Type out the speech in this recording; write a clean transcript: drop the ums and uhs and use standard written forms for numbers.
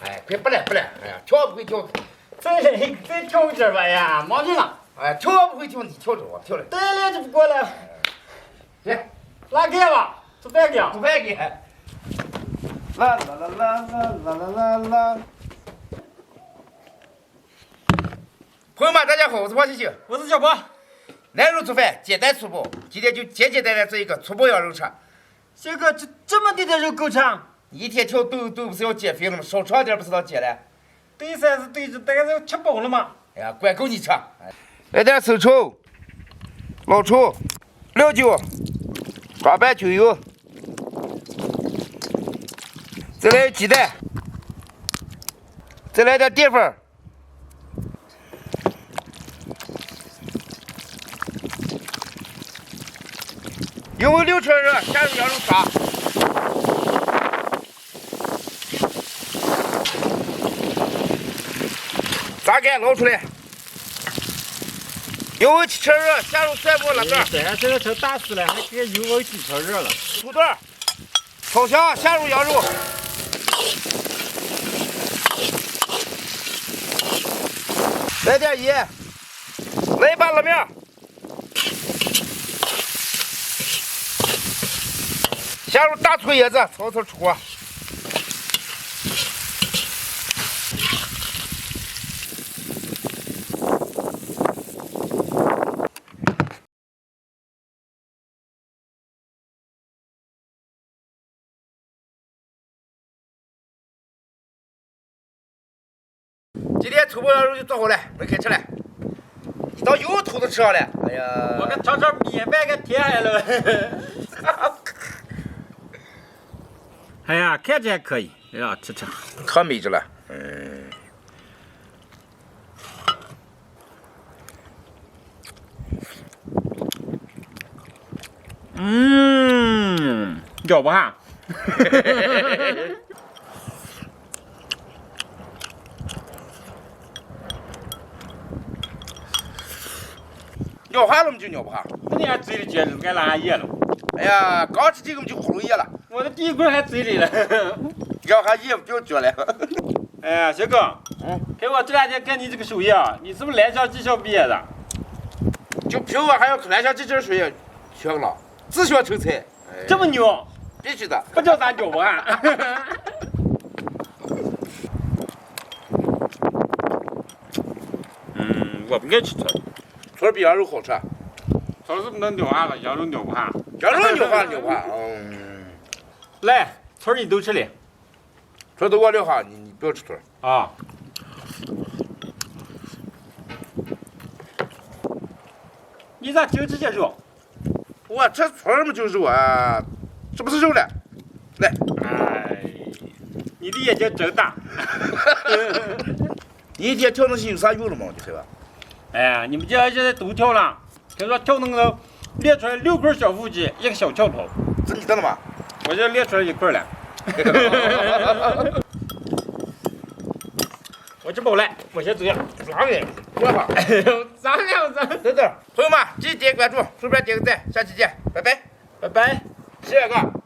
哎，快不来，哎呀，跳不会跳，再跳这吧呀，忙着呢。哎，跳不会跳，你跳着我跳了。对了，就不过来了。来，拿给吧，做饭给。做饭给。啦啦啦啦啦啦啦啦。朋友们，大家好，我是王星星，我是小波。男人做饭简单粗暴，今天就简简单单做一个粗暴羊肉串。小哥，这么低的肉够呛？你一天跳抖不是要减肥了吗？少吃点不是当减了？对噻是对着，大概是吃饱了嘛。哎呀，管够你吃。来点生抽、老抽、料酒、抓拌酒油，再来鸡蛋，再来点淀粉。油温6成热，下入羊肉串，炸干捞出来。油温7成热，下入蒜末、辣椒。这个成大师了，还给油温7成热了。土豆，炒香，下入羊肉。来点盐，来一把辣面。下入大葱叶子，炒出锅。今天粗暴羊肉就做好了，我开吃了。一道油吐都吃上了，哎呀！我给尝尝米饭给贴下了。哎呀，看着还可以，哎呀，吃。可美着了，咬不哈？咬哈了么就咬不哈？那你还嘴里撅着，该拉咽了。哎呀，刚吃这个么就喉咙咽了，我的第一棍还嘴里了。咬哈咽不要撅了。哎呀，小哥，看我这2天看你这个手艺啊，你是不是蓝翔技校毕业的？就凭我还要蓝翔这阵水学了，自学成才。这么牛？必须的。不叫咱牛不哈？我不爱吃串，串比羊肉好吃。串是不能牛哈了，羊肉牛不哈？羊肉牛化，来，串你都吃了串都我撂哈，你不要吃串。啊？你咋净吃些肉？我吃串嘛就是肉啊，这不是肉了。来，哎，你的眼睛真大。你一天跳那些有啥用了吗？你说吧。哎呀，你们家现在都跳了，听说跳那个练出来6块小腹肌，一个小跳投。是你的了吗？我这练出来1块了。我吃饱了，我先走了。啥个？过来吧。咋样子？等等，朋友们，记得点关注，顺便点个赞，下期见，拜拜，拜拜。谢谢哥。